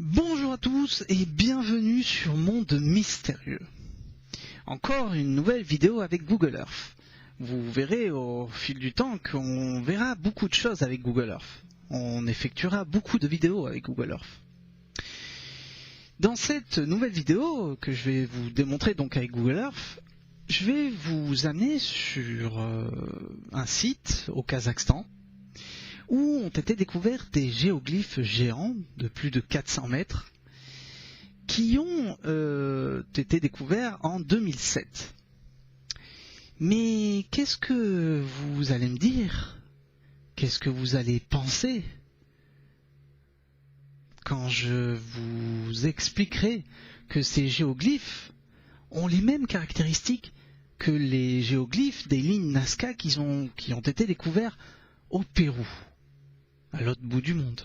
Bonjour à tous et bienvenue sur Monde Mystérieux. Encore une nouvelle vidéo avec Google Earth. Vous verrez au fil du temps qu'on verra beaucoup de choses avec Google Earth. On effectuera beaucoup de vidéos avec Google Earth. Dans cette nouvelle vidéo que je vais vous démontrer donc avec Google Earth, je vais vous amener sur un site au Kazakhstan où ont été découverts des géoglyphes géants de plus de 400 mètres qui ont été découverts en 2007. Mais qu'est-ce que vous allez me dire? Qu'est-ce que vous allez penser quand je vous expliquerai que ces géoglyphes ont les mêmes caractéristiques que les géoglyphes des lignes Nazca qui ont été découverts au Pérou, à l'autre bout du monde?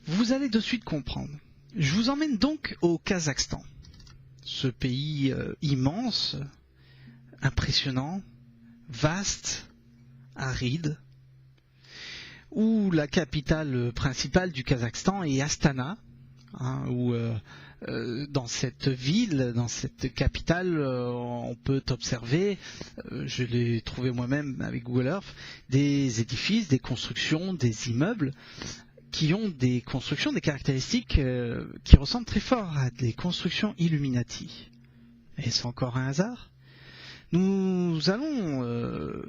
Vous allez de suite comprendre. Je vous emmène donc au Kazakhstan, ce pays immense, impressionnant, vaste, aride, où la capitale principale du Kazakhstan est Astana, où dans cette ville, dans cette capitale, on peut observer, je l'ai trouvé moi-même avec Google Earth, des édifices, des constructions, des immeubles qui ont des constructions, des caractéristiques qui ressemblent très fort à des constructions Illuminati. Est-ce encore un hasard? Nous allons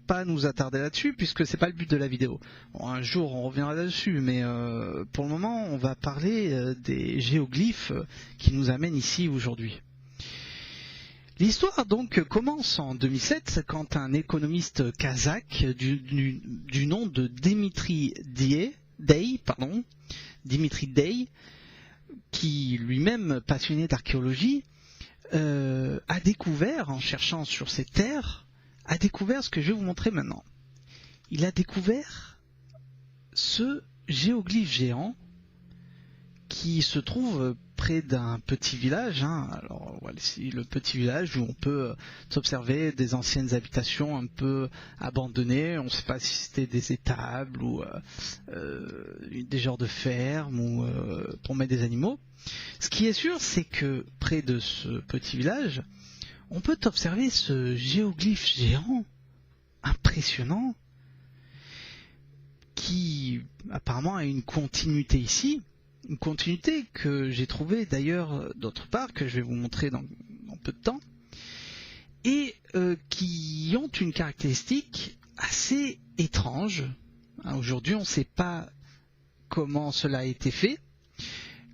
pas nous attarder là-dessus puisque c'est pas le but de la vidéo. Bon, un jour on reviendra là-dessus, mais pour le moment on va parler des géoglyphes qui nous amènent ici aujourd'hui. L'histoire donc commence en 2007 quand un économiste kazakh du nom de Dimitri Day, qui lui-même passionné d'archéologie, a découvert, en cherchant sur ces terres, a découvert ce que je vais vous montrer maintenant. Il a découvert ce géoglyphe géant qui se trouve près d'un petit village. Alors voilà, ici le petit village où on peut observer des anciennes habitations un peu abandonnées. On ne sait pas si c'était des étables ou des genres de fermes ou pour mettre des animaux. Ce qui est sûr, c'est que près de ce petit village, on peut observer ce géoglyphe géant impressionnant qui apparemment a une continuité ici. Une continuité que j'ai trouvée d'ailleurs d'autre part, que je vais vous montrer dans peu de temps, et qui ont une caractéristique assez étrange. Aujourd'hui, on ne sait pas comment cela a été fait,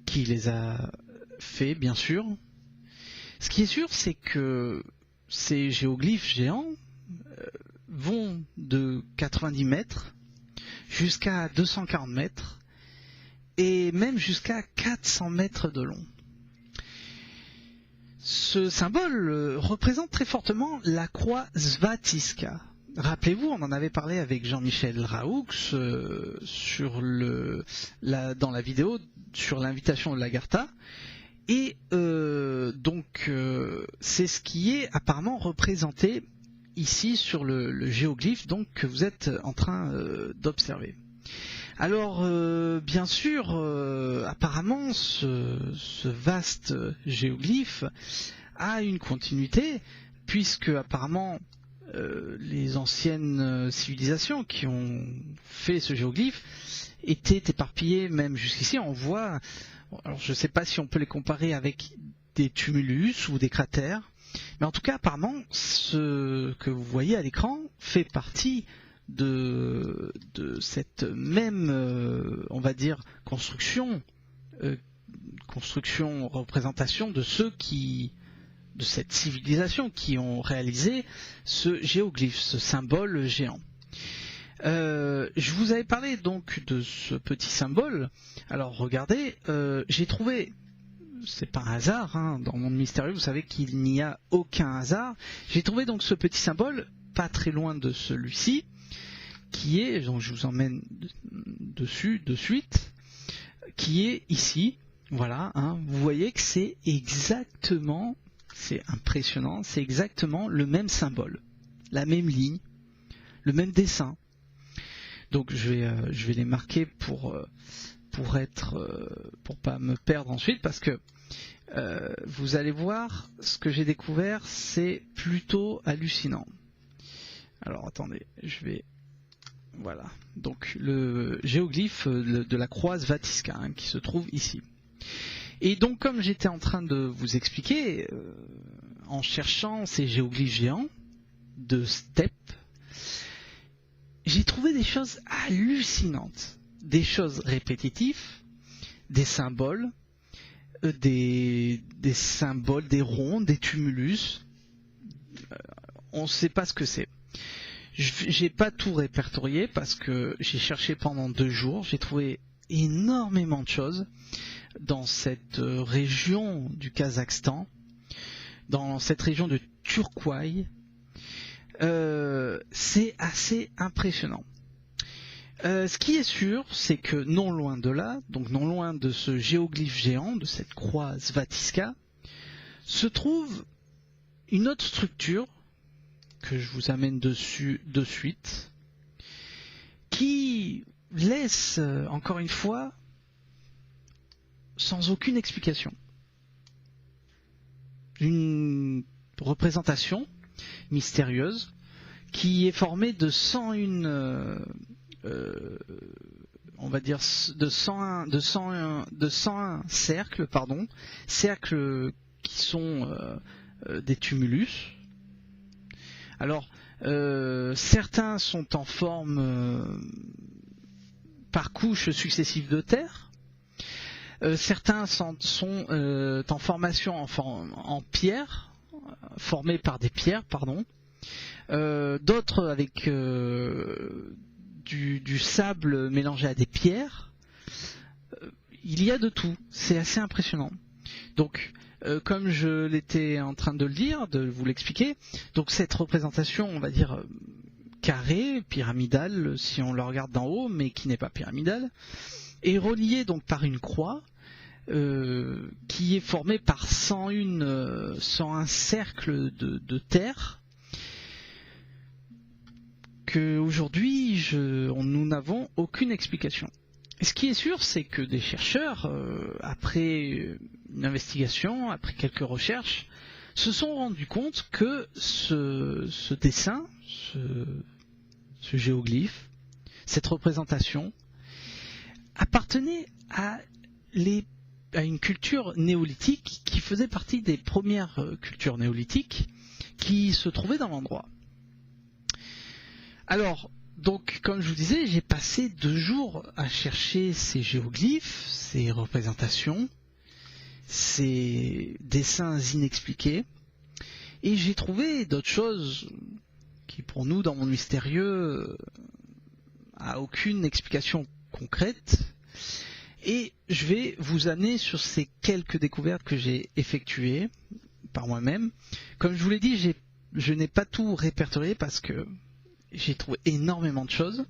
qui les a fait bien sûr. Ce qui est sûr, c'est que ces géoglyphes géants vont de 90 mètres jusqu'à 240 mètres, et même jusqu'à 400 mètres de long. Ce symbole représente très fortement la croix Svatiska. Rappelez-vous, on en avait parlé avec Jean-Michel Raoux dans la vidéo sur l'invitation de Lagartha. Et c'est ce qui est apparemment représenté ici sur le géoglyphe donc, que vous êtes en train d'observer. Alors, bien sûr, apparemment, ce vaste géoglyphe a une continuité, puisque apparemment, les anciennes civilisations qui ont fait ce géoglyphe étaient éparpillées même jusqu'ici. On voit, alors je ne sais pas si on peut les comparer avec des tumulus ou des cratères, mais en tout cas, apparemment, ce que vous voyez à l'écran fait partie de cette même, on va dire, construction, représentation de de cette civilisation qui ont réalisé ce géoglyphe, ce symbole géant. Je vous avais parlé donc de ce petit symbole. Alors regardez, j'ai trouvé, c'est pas un hasard, dans le monde mystérieux, vous savez qu'il n'y a aucun hasard. J'ai trouvé donc ce petit symbole pas très loin de celui-ci, qui est, donc je vous emmène dessus de suite, qui est ici, voilà, vous voyez que c'est exactement, c'est impressionnant, c'est exactement le même symbole, la même ligne, le même dessin. Donc je vais les marquer pour pour pas me perdre ensuite, parce que vous allez voir, ce que j'ai découvert, c'est plutôt hallucinant. Alors attendez, voilà. Donc le géoglyphe de la croix Svaticka, hein, qui se trouve ici. Et donc, comme j'étais en train de vous expliquer, en cherchant ces géoglyphes géants de steppe, j'ai trouvé des choses hallucinantes, des choses répétitives, des symboles, des symboles, des ronds, des tumulus. On ne sait pas ce que c'est. J'ai pas tout répertorié parce que j'ai cherché pendant 2 jours. J'ai trouvé énormément de choses dans cette région du Kazakhstan, dans cette région de Turquoï. C'est assez impressionnant. Ce qui est sûr, c'est que non loin de là, donc non loin de ce géoglyphe géant, de cette croix Svaticka, se trouve une autre structure que je vous amène dessus de suite, qui laisse, encore une fois, sans aucune explication. Une représentation mystérieuse qui est formée de 101, on va dire de 101 cercles, cercles qui sont des tumulus. Alors, certains sont en forme par couches successives de terre. Certains sont en formation en pierre, formés par des pierres, pardon. D'autres avec du sable mélangé à des pierres. Il y a de tout, c'est assez impressionnant. Donc, comme je l'étais en train de le dire, de vous l'expliquer, donc cette représentation, on va dire carrée, pyramidale, si on le regarde d'en haut, mais qui n'est pas pyramidale, est reliée donc par une croix qui est formée par 101 cercles de terre, qu'aujourd'hui nous n'avons aucune explication. Et ce qui est sûr, c'est que des chercheurs, après une investigation, après quelques recherches, se sont rendus compte que ce dessin, ce géoglyphe, cette représentation, appartenait à une culture néolithique qui faisait partie des premières cultures néolithiques qui se trouvaient dans l'endroit. Alors, donc, comme je vous disais, j'ai passé 2 jours à chercher ces géoglyphes, ces représentations, ces dessins inexpliqués, et j'ai trouvé d'autres choses qui, pour nous, dans le monde mystérieux, a aucune explication concrète. Et je vais vous amener sur ces quelques découvertes que j'ai effectuées par moi-même. Comme je vous l'ai dit, je n'ai pas tout répertorié parce que j'ai trouvé énormément de choses.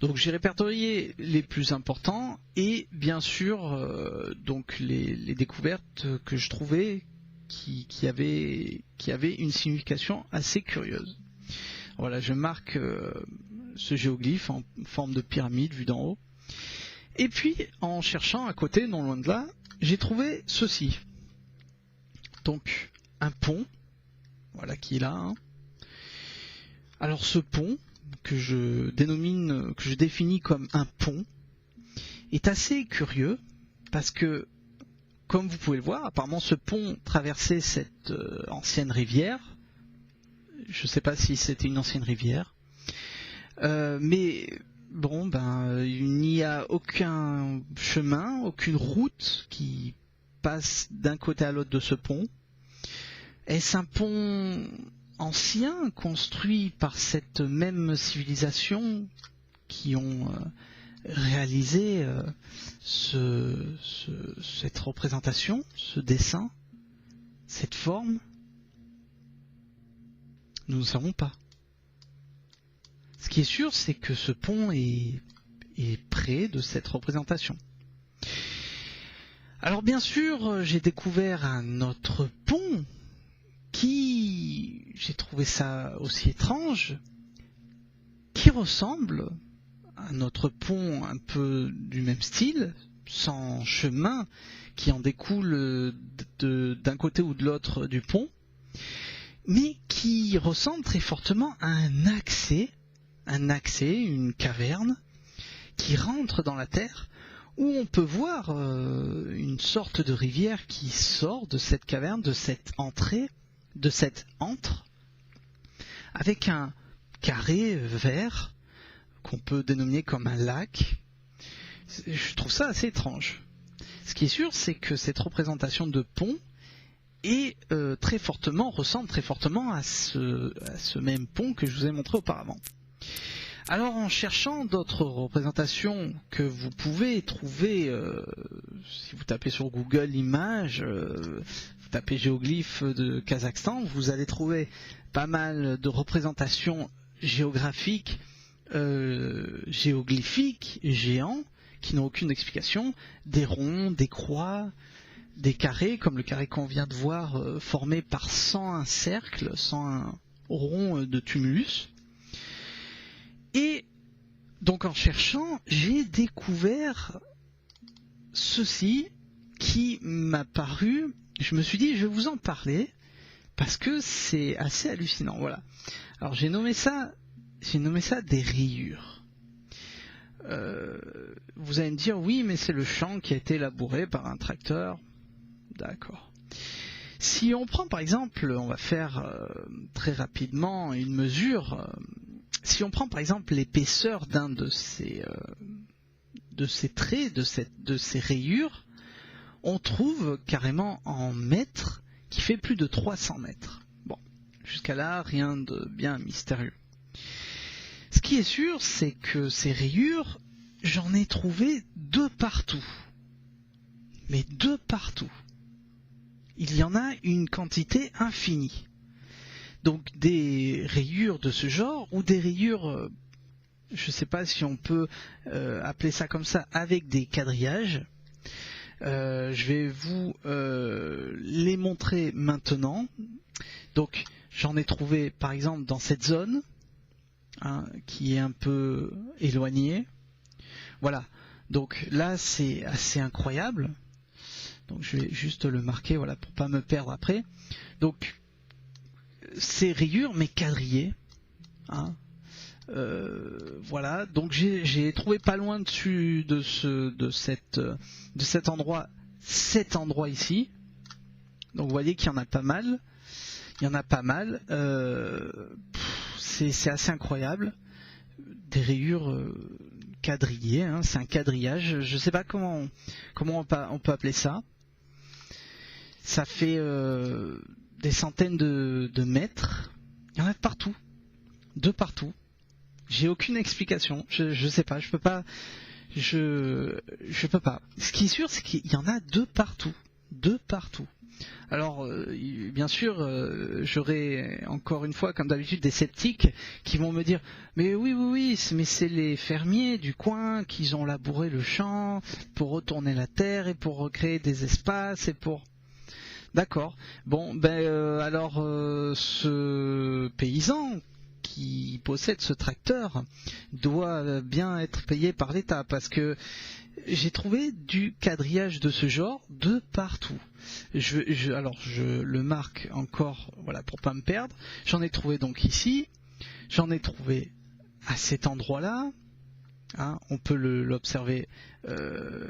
Donc j'ai répertorié les plus importants et bien sûr donc les découvertes que je trouvais qui avaient une signification assez curieuse. Voilà, je marque ce géoglyphe en forme de pyramide vu d'en haut. Et puis en cherchant à côté, non loin de là, j'ai trouvé ceci. Donc un pont, voilà qui est là. Hein. Alors ce pont, que je définis comme un pont, est assez curieux parce que, comme vous pouvez le voir, apparemment ce pont traversait cette ancienne rivière. Je ne sais pas si c'était une ancienne rivière, mais bon, il n'y a aucun chemin, aucune route qui passe d'un côté à l'autre de ce pont. Est-ce un pont ancien, construit par cette même civilisation qui ont réalisé cette représentation, ce dessin, cette forme? Nous ne savons pas. Ce qui est sûr, c'est que ce pont est près de cette représentation. Alors bien sûr, j'ai découvert un autre pont qui, j'ai trouvé ça aussi étrange, qui ressemble un autre pont un peu du même style, sans chemin qui en découle d'un côté ou de l'autre du pont, mais qui ressemble très fortement à un accès, une caverne, qui rentre dans la terre, où on peut voir une sorte de rivière qui sort de cette caverne, de cette entrée, de cette antre, avec un carré vert qu'on peut dénominer comme un lac. Je trouve ça assez étrange. Ce qui est sûr, c'est que cette représentation de pont ressemble très fortement à ce même pont que je vous ai montré auparavant. Alors, en cherchant d'autres représentations que vous pouvez trouver, si vous tapez sur Google Images, vous tapez géoglyphes de Kazakhstan, vous allez trouver pas mal de représentations géographiques, géoglyphiques, géants, qui n'ont aucune explication, des ronds, des croix, des carrés, comme le carré qu'on vient de voir, formé par 101 cercles, 101 ronds de tumulus. Et donc en cherchant, j'ai découvert ceci qui m'a paru, je me suis dit je vais vous en parler parce que c'est assez hallucinant. Voilà. Alors j'ai nommé ça des rayures. Vous allez me dire oui, mais c'est le champ qui a été labouré par un tracteur. D'accord. Si on prend par exemple, on va faire très rapidement une mesure. Si on prend par exemple l'épaisseur d'un de ces traits, de ces rayures, on trouve carrément en mètres qui fait plus de 300 mètres. Bon, jusqu'à là, rien de bien mystérieux. Ce qui est sûr, c'est que ces rayures, j'en ai trouvé de partout. Mais de partout. Il y en a une quantité infinie. Donc des rayures de ce genre, ou des rayures, je ne sais pas si on peut appeler ça comme ça, avec des quadrillages. Je vais vous les montrer maintenant. Donc j'en ai trouvé par exemple dans cette zone, qui est un peu éloignée. Voilà, donc là c'est assez incroyable. Donc je vais juste le marquer, voilà, pour pas me perdre après. Donc ces rayures mais quadrillées, voilà, donc j'ai trouvé pas loin dessus de cet endroit ici. Donc vous voyez qu'il y en a pas mal. C'est assez incroyable. Des rayures quadrillées, c'est un quadrillage. Je sais pas comment on peut appeler ça. Ça fait des centaines de mètres. Il y en a de partout. De partout. J'ai aucune explication. Je sais pas. Je peux pas. Je peux pas. Ce qui est sûr, c'est qu'il y en a de partout. De partout. Alors, bien sûr, j'aurai encore une fois, comme d'habitude, des sceptiques qui vont me dire « Mais oui, mais c'est les fermiers du coin qui ont labouré le champ pour retourner la terre et pour recréer des espaces et pour... » D'accord. Bon, alors, ce paysan qui possède ce tracteur doit bien être payé par l'État parce que j'ai trouvé du quadrillage de ce genre de partout. Alors je le marque encore, voilà, pour pas me perdre. J'en ai trouvé donc ici, j'en ai trouvé à cet endroit-là. On peut l'observer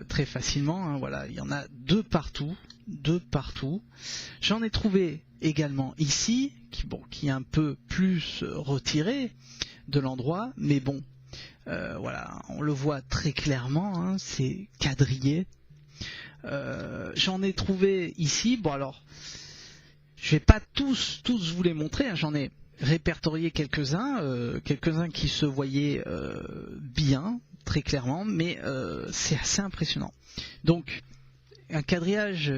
très facilement. Voilà, il y en a de partout. J'en ai trouvé également ici, qui est un peu plus retiré de l'endroit, mais bon. Voilà, on le voit très clairement, c'est quadrillé. J'en ai trouvé ici. Bon alors, je vais pas tous vous les montrer. J'en ai répertorié quelques-uns qui se voyaient bien, très clairement, mais c'est assez impressionnant. Donc, un quadrillage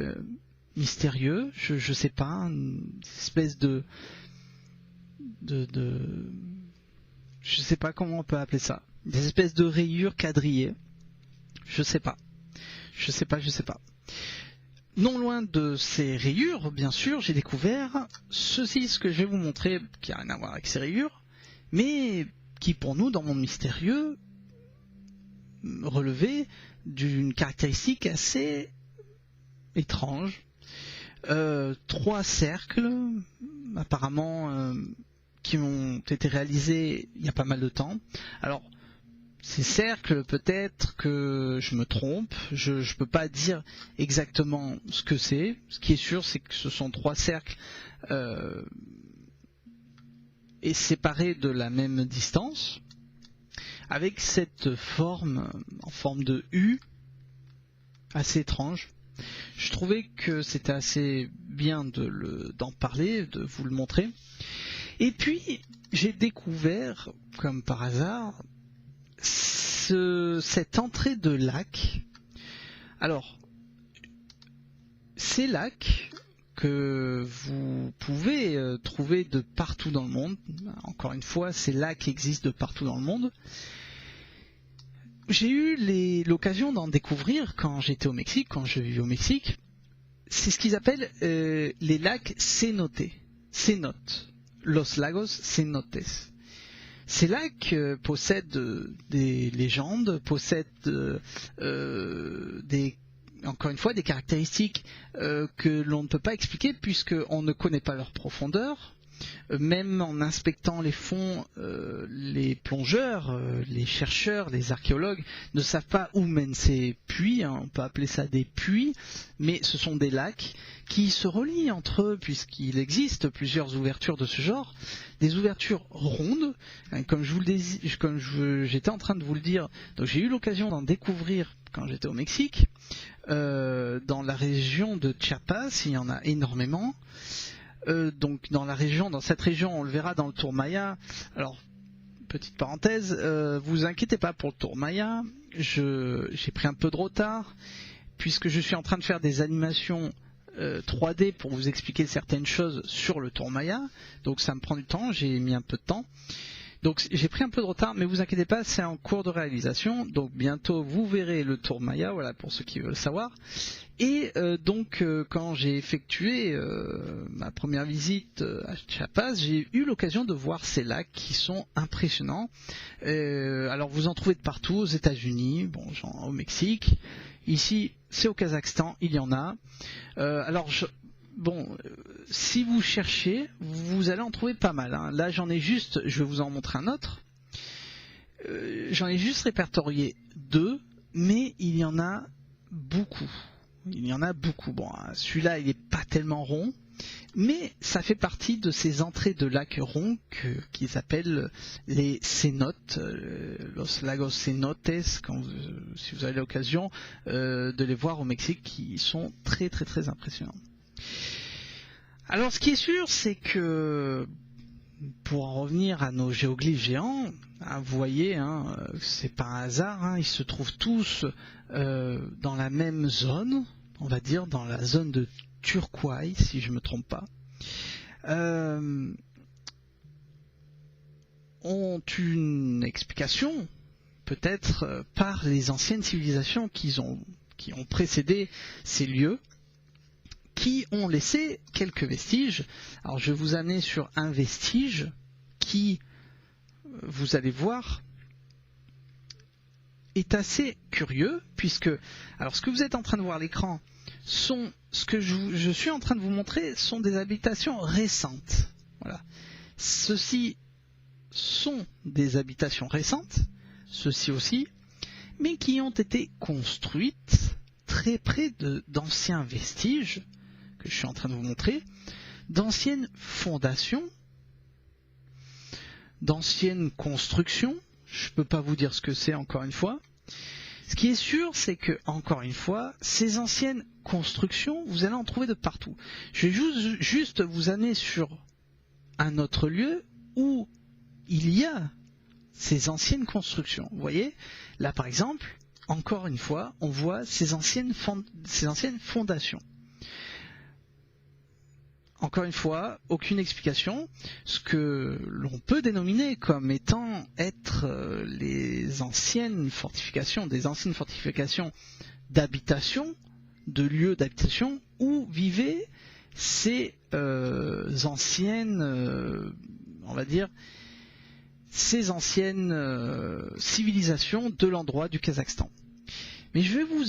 mystérieux, je sais pas, une espèce de je sais pas comment on peut appeler ça. Des espèces de rayures quadrillées. Je sais pas. Non loin de ces rayures, bien sûr, j'ai découvert ce que je vais vous montrer, qui n'a rien à voir avec ces rayures, mais qui pour nous, dans Monde Mystérieux, relevé d'une caractéristique assez étrange. 3 cercles, apparemment, qui ont été réalisés il y a pas mal de temps. Alors, ces cercles, peut-être que je me trompe, je ne peux pas dire exactement ce que c'est. Ce qui est sûr, c'est que ce sont 3 cercles et séparés de la même distance, avec cette forme, en forme de U, assez étrange. Je trouvais que c'était assez bien d'en parler, de vous le montrer. Et puis, j'ai découvert, comme par hasard, cette entrée de lac. Alors, ces lacs que vous pouvez trouver de partout dans le monde, encore une fois, ces lacs existent de partout dans le monde. J'ai eu l'occasion d'en découvrir quand j'étais au Mexique, quand je vivais au Mexique. C'est ce qu'ils appellent les lacs cénotes. Los lagos cenotes. Ces lacs possèdent des légendes, possèdent encore une fois des caractéristiques que l'on ne peut pas expliquer puisqu'on ne connaît pas leur profondeur. Même en inspectant les fonds, les plongeurs, les chercheurs, les archéologues ne savent pas où mènent ces puits, hein, on peut appeler ça des puits, mais ce sont des lacs qui se relient entre eux puisqu'il existe plusieurs ouvertures de ce genre, des ouvertures rondes, hein, comme j'étais en train de vous le dire, donc j'ai eu l'occasion d'en découvrir quand j'étais au Mexique, dans la région de Chiapas, il y en a énormément. Donc dans cette région, on le verra dans le Tour Maya. Alors, petite parenthèse, vous inquiétez pas pour le Tour Maya, j'ai pris un peu de retard, puisque je suis en train de faire des animations 3D pour vous expliquer certaines choses sur le Tour Maya, donc ça me prend du temps, j'ai mis un peu de temps. Donc j'ai pris un peu de retard, mais vous inquiétez pas, c'est en cours de réalisation, donc bientôt vous verrez le Tour Maya, voilà pour ceux qui veulent savoir. Et donc quand j'ai effectué ma première visite à Chiapas, j'ai eu l'occasion de voir ces lacs qui sont impressionnants. Alors vous en trouvez de partout, aux États-Unis, bon, genre au Mexique, ici c'est au Kazakhstan, il y en a. Si vous cherchez, vous allez en trouver pas mal, hein. Là je vais vous en montrer un autre. J'en ai juste répertorié 2, mais il y en a beaucoup. Bon, celui-là, il n'est pas tellement rond, mais ça fait partie de ces entrées de lacs ronds qu'ils appellent les cénotes, los lagos cenotes, si vous avez l'occasion de les voir au Mexique, qui sont très très très impressionnants. Alors, ce qui est sûr, c'est que, pour en revenir à nos géoglyphes géants, hein, vous voyez, hein, c'est pas un hasard, hein, ils se trouvent tous dans la même zone, on va dire dans la zone de Turquoise, si je ne me trompe pas, ont une explication, peut-être par les anciennes civilisations qui ont précédé ces lieux, qui ont laissé quelques vestiges. Alors je vais vous amener sur un vestige qui, vous allez voir, est assez curieux, puisque, alors ce que vous êtes en train de voir à l'écran, ce que je suis en train de vous montrer sont des habitations récentes. Voilà. Ceci sont des habitations récentes, ceci aussi, mais qui ont été construites très près d'anciens vestiges, que je suis en train de vous montrer, d'anciennes fondations, d'anciennes constructions. Je ne peux pas vous dire ce que c'est encore une fois. Ce qui est sûr, c'est que, encore une fois, ces anciennes constructions, vous allez en trouver de partout. Je vais juste vous amener sur un autre lieu où il y a ces anciennes constructions. Vous voyez, là par exemple, encore une fois, on voit ces anciennes fondations. Encore une fois, aucune explication. Ce que l'on peut dénominer comme être les anciennes fortifications, des anciennes fortifications d'habitation, de lieux d'habitation où vivaient ces anciennes, on va dire, ces anciennes civilisations de l'endroit du Kazakhstan. Mais je vais vous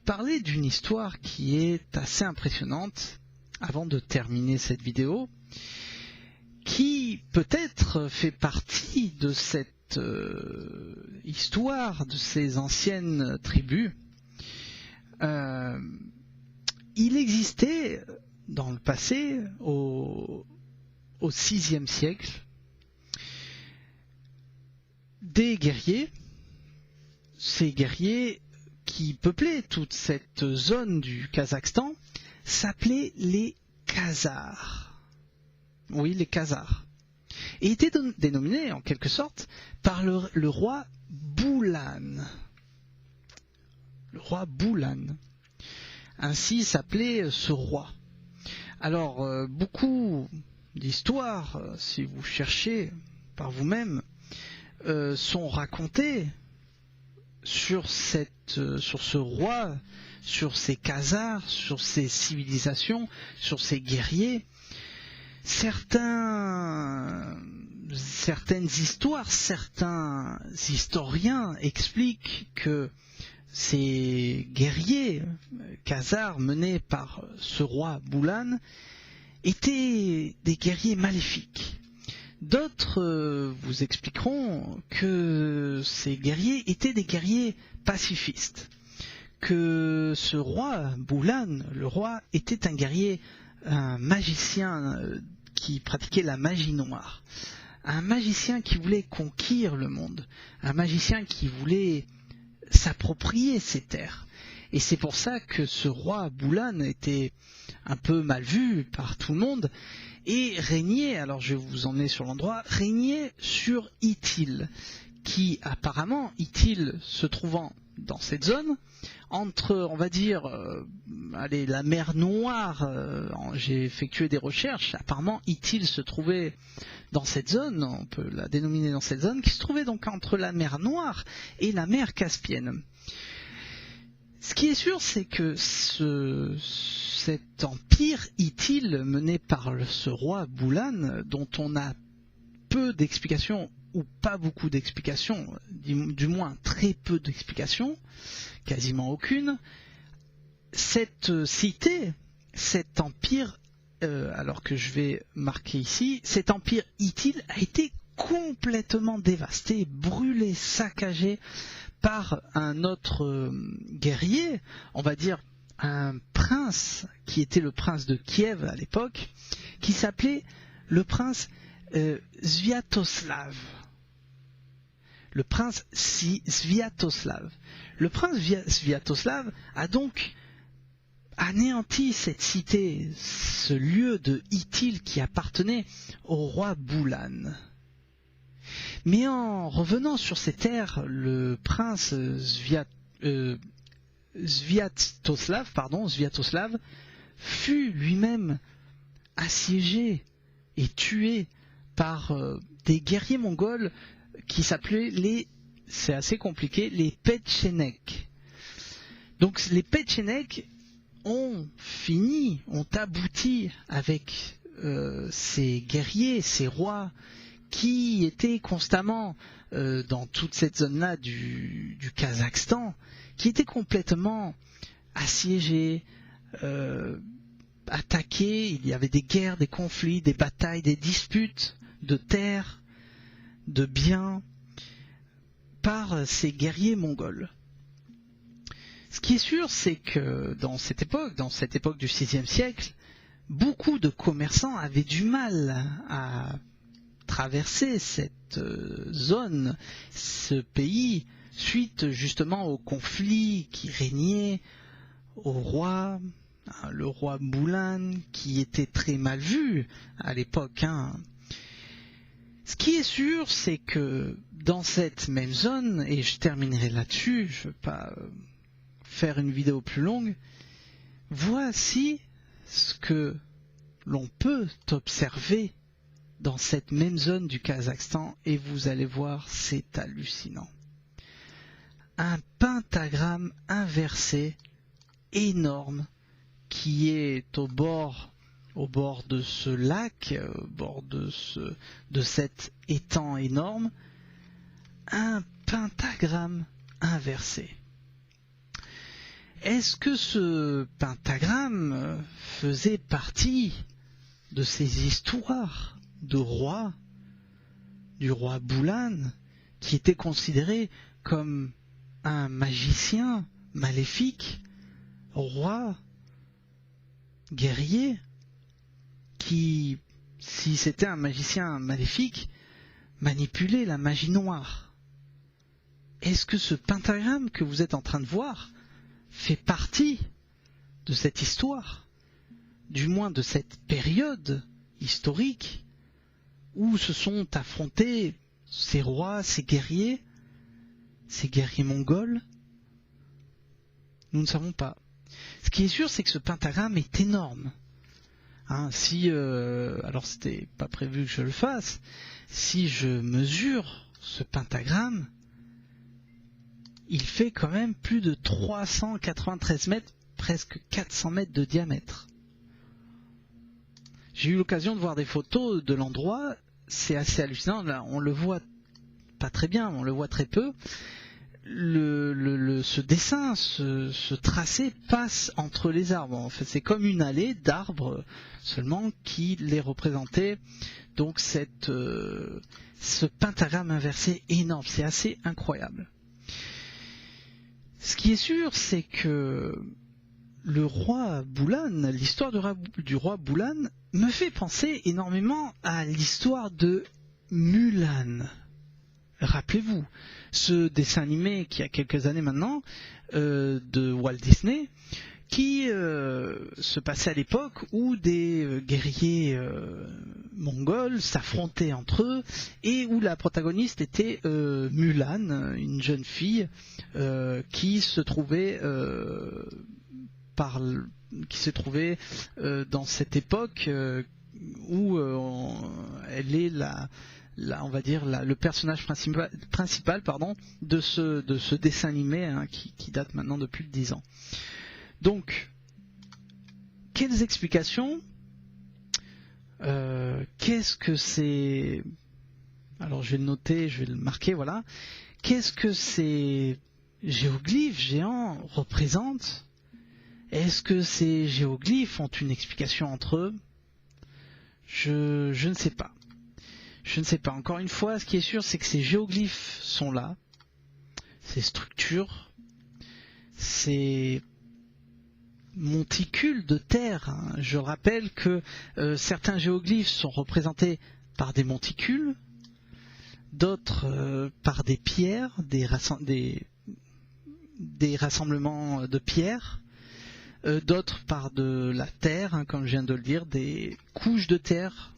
parler d'une histoire qui est assez impressionnante avant de terminer cette vidéo, qui peut-être fait partie de cette histoire de ces anciennes tribus. Il existait dans le passé, au VIe siècle, des guerriers. Ces guerriers qui peuplaient toute cette zone du Kazakhstan s'appelaient les Khazars. Oui, les Khazars. Et étaient dénominés en quelque sorte par le roi Boulan. Le roi Boulan. Ainsi s'appelait ce roi. Alors, beaucoup d'histoires, si vous cherchez par vous-même, sont racontées sur ce roi, sur ces Khazars, sur ces civilisations, sur ces guerriers. Certaines histoires, certains historiens expliquent que ces guerriers Khazars menés par ce roi Boulan étaient des guerriers maléfiques. D'autres vous expliqueront que ces guerriers étaient des guerriers pacifistes, que ce roi Boulan, le roi, était un magicien qui pratiquait la magie noire, un magicien qui voulait conquérir le monde, un magicien qui voulait s'approprier ces terres. Et c'est pour ça que ce roi Boulan était un peu mal vu par tout le monde et régnait, alors je vais vous emmener sur l'endroit, régnait sur Itil, qui apparemment, Itil se trouvant dans cette zone, entre, on va dire, la mer Noire, j'ai effectué des recherches, apparemment Itil se trouvait dans cette zone, on peut la dénominer dans cette zone, qui se trouvait donc entre la mer Noire et la mer Caspienne. Ce qui est sûr, c'est que cet empire Itil mené par ce roi Boulan, dont on a peu d'explications, ou pas beaucoup d'explications, du moins très peu d'explications, quasiment aucune, cette cité, cet empire, alors que je vais marquer ici, cet empire Itil a été complètement dévasté, brûlé, saccagé par un autre guerrier, on va dire un prince qui était le prince de Kiev à l'époque, qui s'appelait le prince Sviatoslav. Le prince Sviatoslav. Le prince Sviatoslav a donc anéanti cette cité, ce lieu de Itil qui appartenait au roi Boulan. Mais en revenant sur ces terres, le prince Sviatoslav fut lui-même assiégé et tué par des guerriers mongols qui s'appelaient c'est assez compliqué, les Petchénèques. Donc les Petchénèques ont abouti avec ces guerriers, ces rois, qui étaient constamment dans toute cette zone-là du Kazakhstan, qui étaient complètement assiégés, attaqués. Il y avait des guerres, des conflits, des batailles, des disputes de terres, de biens, par ces guerriers mongols. Ce qui est sûr, c'est que dans cette époque du VIe siècle, beaucoup de commerçants avaient du mal à traverser cette zone, ce pays, suite justement au conflit qui régnait au roi, le roi Boulan, qui était très mal vu à l'époque. Ce qui est sûr, c'est que dans cette même zone, et je terminerai là-dessus, je ne veux pas faire une vidéo plus longue, voici ce que l'on peut observer dans cette même zone du Kazakhstan, et vous allez voir, c'est hallucinant. Un pentagramme inversé énorme qui est au bord de ce lac, au bord de cet étang énorme, un pentagramme inversé. Est-ce que ce pentagramme faisait partie de ces histoires de rois, du roi Boulan, qui était considéré comme un magicien maléfique, roi, guerrier, qui, si c'était un magicien maléfique, manipulait la magie noire? Est-ce que ce pentagramme que vous êtes en train de voir fait partie de cette histoire, du moins de cette période historique où se sont affrontés ces rois, ces guerriers mongols? Nous ne savons pas. Ce qui est sûr, c'est que ce pentagramme est énorme. Hein, alors c'était pas prévu que je le fasse, si je mesure ce pentagramme, il fait quand même plus de 393 mètres, presque 400 mètres de diamètre. J'ai eu l'occasion de voir des photos de l'endroit, c'est assez hallucinant. Là, on le voit pas très bien, on le voit très peu. Ce dessin, ce tracé passe entre les arbres. En fait, c'est comme une allée d'arbres seulement qui les représentait. Donc ce pentagramme inversé énorme, c'est assez incroyable. Ce qui est sûr, c'est que le roi Boulan, l'histoire du roi Boulan me fait penser énormément à l'histoire de Mulan. Rappelez-vous, ce dessin animé qui a quelques années maintenant, de Walt Disney, qui se passait à l'époque où des guerriers mongols s'affrontaient entre eux et où la protagoniste était Mulan, une jeune fille qui se trouvait dans cette époque où elle est on va dire le personnage principal de ce dessin animé, hein, qui date maintenant de plus de 10 ans. Donc, quelles explications? Qu'est-ce que c'est? Alors je vais le noter, je vais le marquer, voilà. Qu'est-ce que ces géoglyphes géants représentent? Est-ce que ces géoglyphes ont une explication entre eux? Je ne sais pas. Je ne sais pas. Encore une fois, ce qui est sûr, c'est que ces géoglyphes sont là. Ces structures, ces monticules de terre. Hein. Je rappelle que certains géoglyphes sont représentés par des monticules, d'autres par des pierres, des rassemblements de pierres, d'autres par de la terre, hein, comme je viens de le dire, des couches de terre.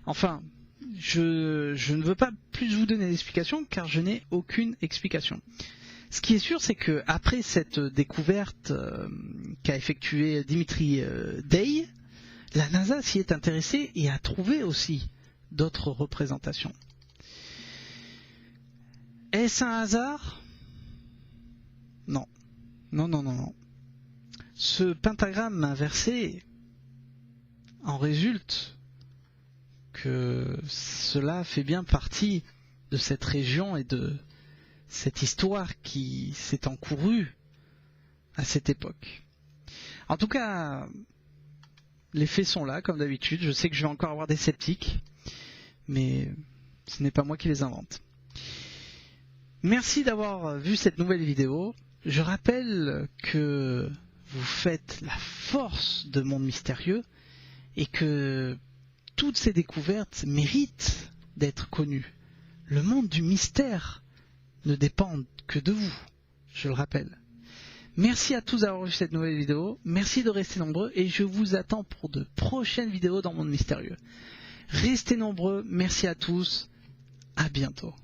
Enfin, je ne veux pas plus vous donner d'explications car je n'ai aucune explication. Ce qui est sûr, c'est que après cette découverte qu'a effectuée Dimitri Day, la NASA s'y est intéressée et a trouvé aussi d'autres représentations. Est-ce un hasard? Non. Non. Ce pentagramme inversé en résulte que cela fait bien partie de cette région et de cette histoire qui s'est encourue à cette époque. En tout cas, les faits sont là, comme d'habitude. Je sais que je vais encore avoir des sceptiques, mais ce n'est pas moi qui les invente. Merci d'avoir vu cette nouvelle vidéo. Je rappelle que vous faites la force de Monde Mystérieux et que toutes ces découvertes méritent d'être connues. Le monde du mystère ne dépend que de vous, je le rappelle. Merci à tous d'avoir vu cette nouvelle vidéo, merci de rester nombreux et je vous attends pour de prochaines vidéos dans Monde Mystérieux. Restez nombreux, merci à tous, à bientôt.